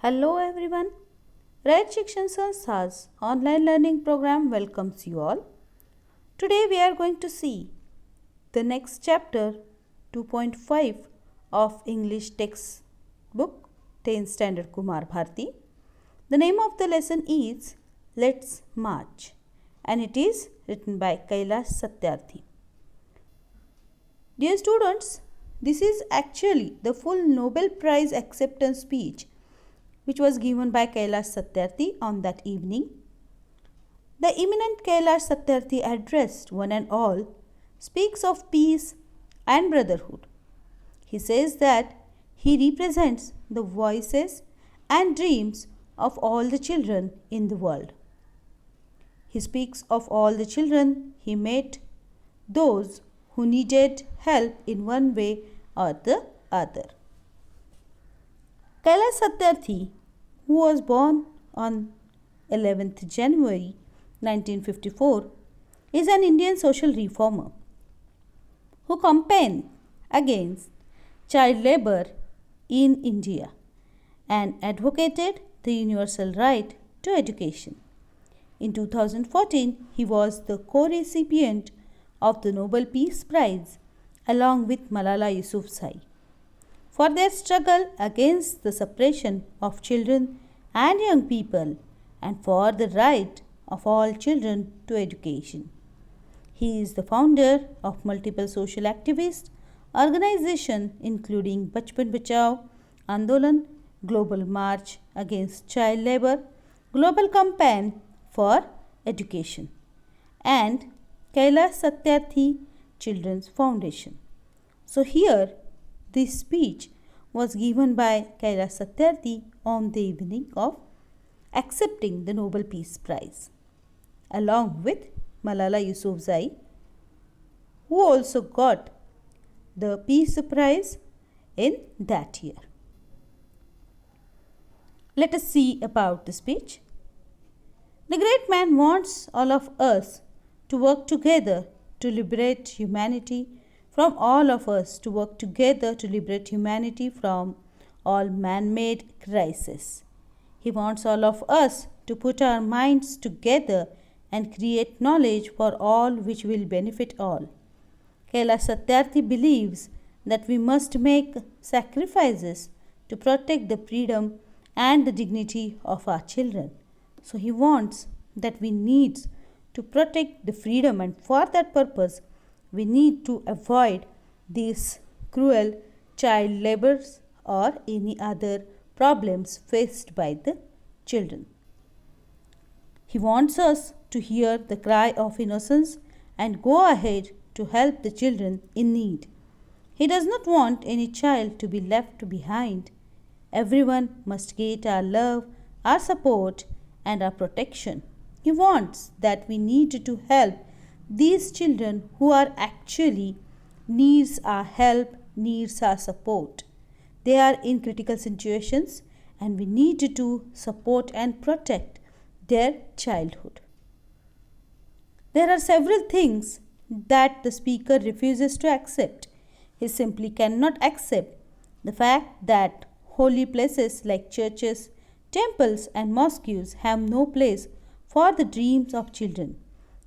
Hello everyone. Right Shikshan Sanstha's online learning program welcomes you all. Today we are going to see the next chapter 2.5 of English textbook 10th standard Kumar Bharti. The name of the lesson is Let's March and it is written by Kailash Satyarthi. Dear students, this is actually the full Nobel Prize acceptance speech which was given by Kailash Satyarthi on that evening. The eminent Kailash Satyarthi addressed one and all speaks of peace and brotherhood. He says that he represents the voices and dreams of all the children in the world. He speaks of all the children he met, those who needed help in one way or the other. Kailash Satyarthi, who was born on 11th January 1954, is an Indian social reformer who campaigned against child labor in India and advocated the universal right to education. In 2014, he was the co-recipient of the Nobel Peace Prize along with Malala Yousafzai for their struggle against the suppression of children and young people and for the right of all children to education. He is the founder of multiple social activist organizations including Bachpan Bachao Andolan, Global March Against Child Labor, Global Campaign for Education, and Kailash Satyarthi Children's Foundation. So here this speech was given by Kailash Satyarthi on the evening of accepting the Nobel Peace Prize, along with Malala Yousafzai, who also got the Peace Prize in that year. Let us see about the speech. The great man wants all of us to work together to liberate humanity from all of us to work together to liberate humanity from all man-made crises. He wants all of us to put our minds together and create knowledge for all which will benefit all. Kailash Satyarthi believes that we must make sacrifices to protect the freedom and the dignity of our children. So he wants that we need to protect the freedom, and for that purpose we need to avoid these cruel child labors or any other problems faced by the children. He wants us to hear the cry of innocence and go ahead to help the children in need. He does not want any child to be left behind. Everyone must get our love, our support, and our protection. He wants that we need to help these children who are actually needs our help, needs our support. They are in critical situations and we need to support and protect their childhood. There are several things that the speaker refuses to accept. He simply cannot accept the fact that holy places like churches, temples and mosques have no place for the dreams of children.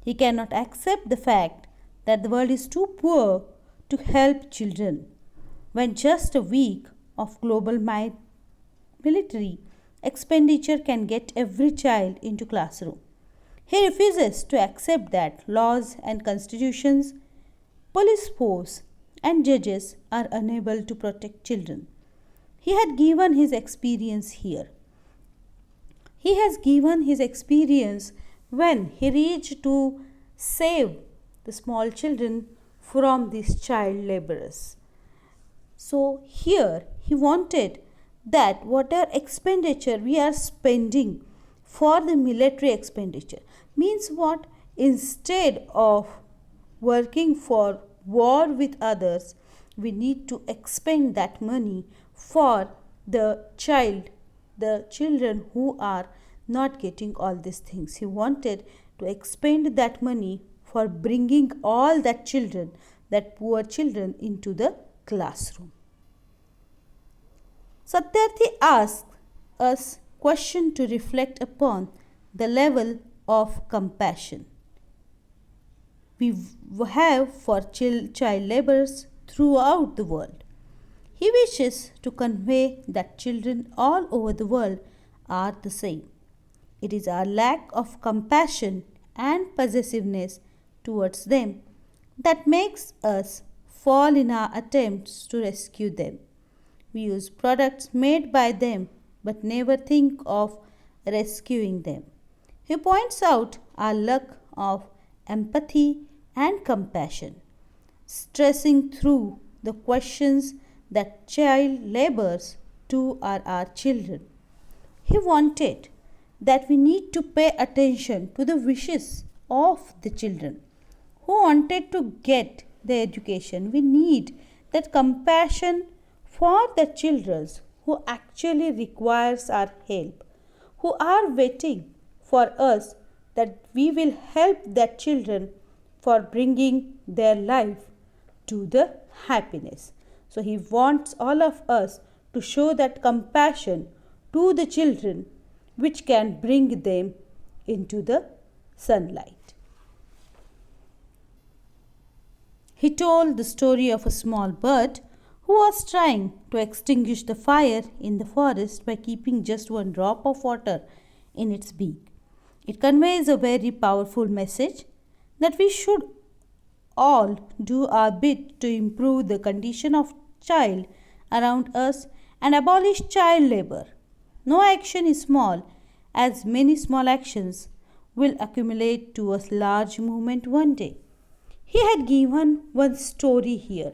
He cannot accept the fact that the world is too poor to help children when just a week of global military expenditure can get every child into classroom. He refuses to accept that laws and constitutions, police force and judges are unable to protect children. He had given his experience here. He has given his experience when he reached to save the small children from these child laborers. So here he wanted that whatever expenditure we are spending for the military expenditure means what? Instead of working for war with others, we need to expend that money for the children who are not getting all these things. He wanted to expend that money for bringing all that children, that poor children, into the classroom. Satyarthi asked us question to reflect upon the level of compassion we have for child laborers throughout the world. He wishes to convey that children all over the world are the same. It is our lack of compassion and possessiveness towards them that makes us fall in our attempts to rescue them. We use products made by them but never think of rescuing them. He points out our lack of empathy and compassion, stressing through the questions that child labors to are our children. He wanted that we need to pay attention to the wishes of the children who wanted to get the education. We need that compassion for the children who actually requires our help, who are waiting for us that we will help their children for bringing their life to the happiness. So he wants all of us to show that compassion to the children which can bring them into the sunlight. He told the story of a small bird who was trying to extinguish the fire in the forest by keeping just one drop of water in its beak. It conveys a very powerful message that we should all do our bit to improve the condition of child around us and abolish child labor. No action is small, as many small actions will accumulate to a large movement one day. He had given one story here.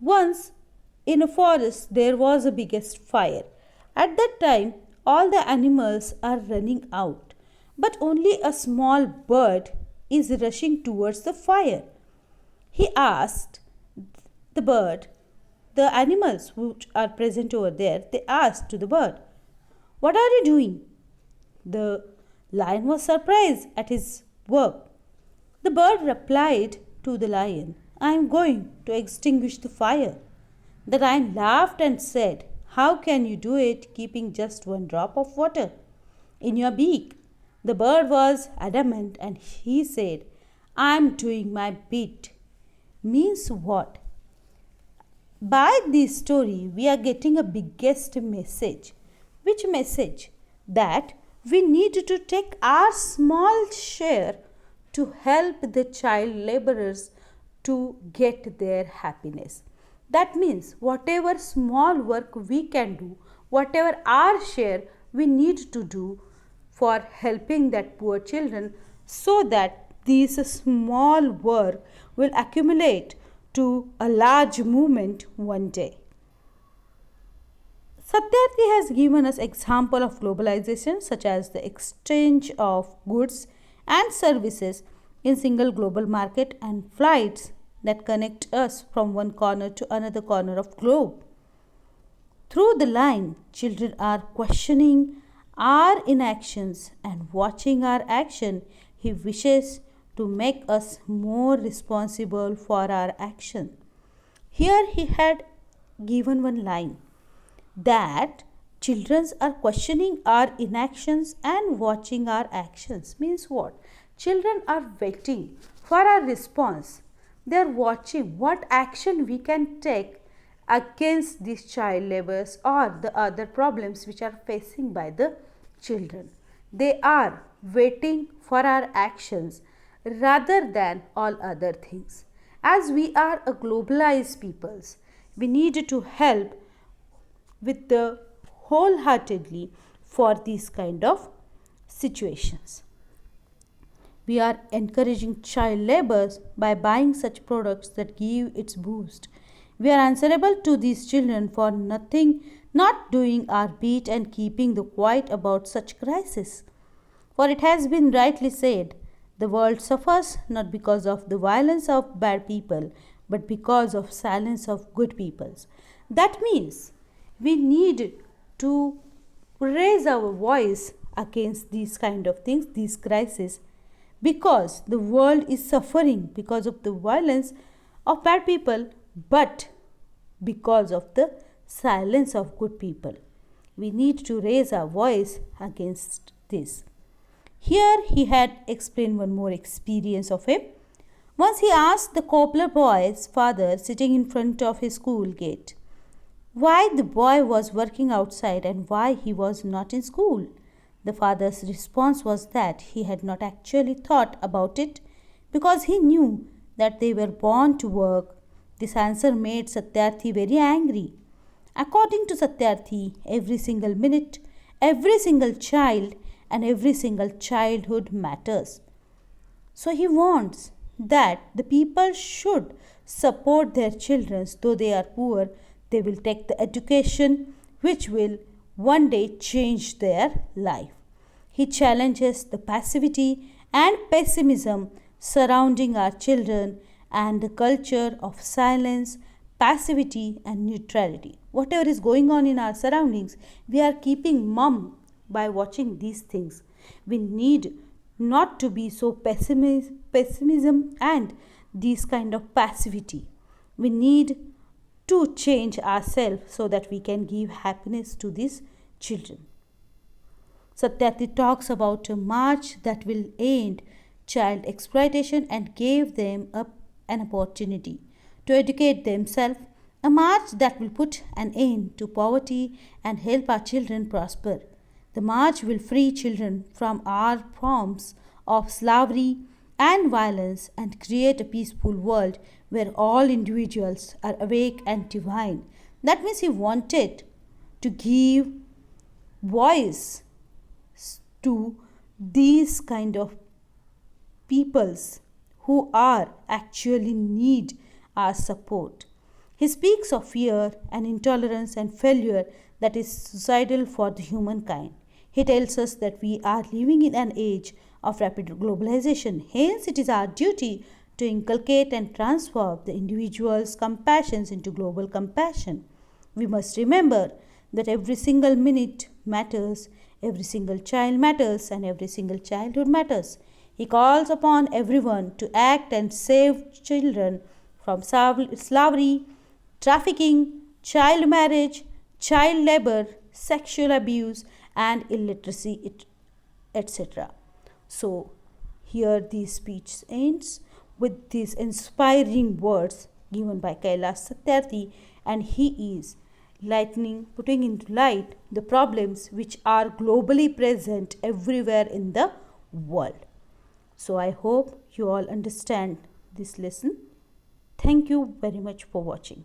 Once in a forest there was a biggest fire. At that time all the animals are running out, but only a small bird is rushing towards the fire. He asked the bird, the animals which are present over there, they asked to the bird, "What are you doing?" The lion was surprised at his work. The bird replied to the lion, "I am going to extinguish the fire." The lion laughed and said, "How can you do it keeping just one drop of water in your beak?" The bird was adamant and he said, "I am doing my bit." Means what? By this story, we are getting a biggest message. Which message? That we need to take our small share to help the child laborers to get their happiness. That means whatever small work we can do, whatever our share we need to do for helping that poor children, so that this small work will accumulate to a large movement one day. Satyarthi has given us example of globalization such as the exchange of goods and services in single global market and flights that connect us from one corner to another corner of globe. Through the line, children are questioning our inactions and watching our action. He wishes to make us more responsible for our action. Here he had given one line that children are questioning our inactions and watching our actions. Means what? Children are waiting for our response. They are watching what action we can take against these child labors or the other problems which are facing by the children. They are waiting for our actions rather than all other things. As we are a globalized peoples, we need to help with the wholeheartedly for these kind of situations. We are encouraging child labors by buying such products that give its boost. We are answerable to these children for not doing our bit and keeping the quiet about such crisis. For it has been rightly said, the world suffers not because of the violence of bad people, but because of silence of good peoples. That means we need to raise our voice against these kind of things, these crises, because the world is suffering because of the violence of bad people, but because of the silence of good people. We need to raise our voice against this. Here he had explained one more experience of him. Once he asked the cobbler boy's father sitting in front of his school gate why the boy was working outside and why he was not in school. The father's response was that he had not actually thought about it because he knew that they were born to work. This answer made Satyarthi very angry. According to Satyarthi, every single minute, every single child, and every single childhood matters. So he wants that the people should support their children, though they are poor, they will take the education which will one day change their life. He challenges the passivity and pessimism surrounding our children and the culture of silence, passivity, and neutrality. Whatever is going on in our surroundings, we are keeping mum by watching these things. We need not to be so pessimism and this kind of passivity. We need to change ourselves so that we can give happiness to these children. Satyarthi talks about a march that will end child exploitation and gave them an opportunity to educate themselves, a march that will put an end to poverty and help our children prosper. The march will free children from our forms of slavery and violence and create a peaceful world where all individuals are awake and divine. That means he wanted to give voice to these kind of peoples who are actually need our support. He speaks of fear and intolerance and failure that is suicidal for the humankind. He tells us that we are living in an age of rapid globalization. Hence, it is our duty to inculcate and transform the individual's compassion into global compassion. We must remember that every single minute matters, every single child matters, and every single childhood matters. He calls upon everyone to act and save children from slavery, trafficking, child marriage, child labor, sexual abuse, and illiteracy, etc. So, here this speech ends with these inspiring words given by Kailash Satyarthi, and he is putting into light the problems which are globally present everywhere in the world. So, I hope you all understand this lesson. Thank you very much for watching.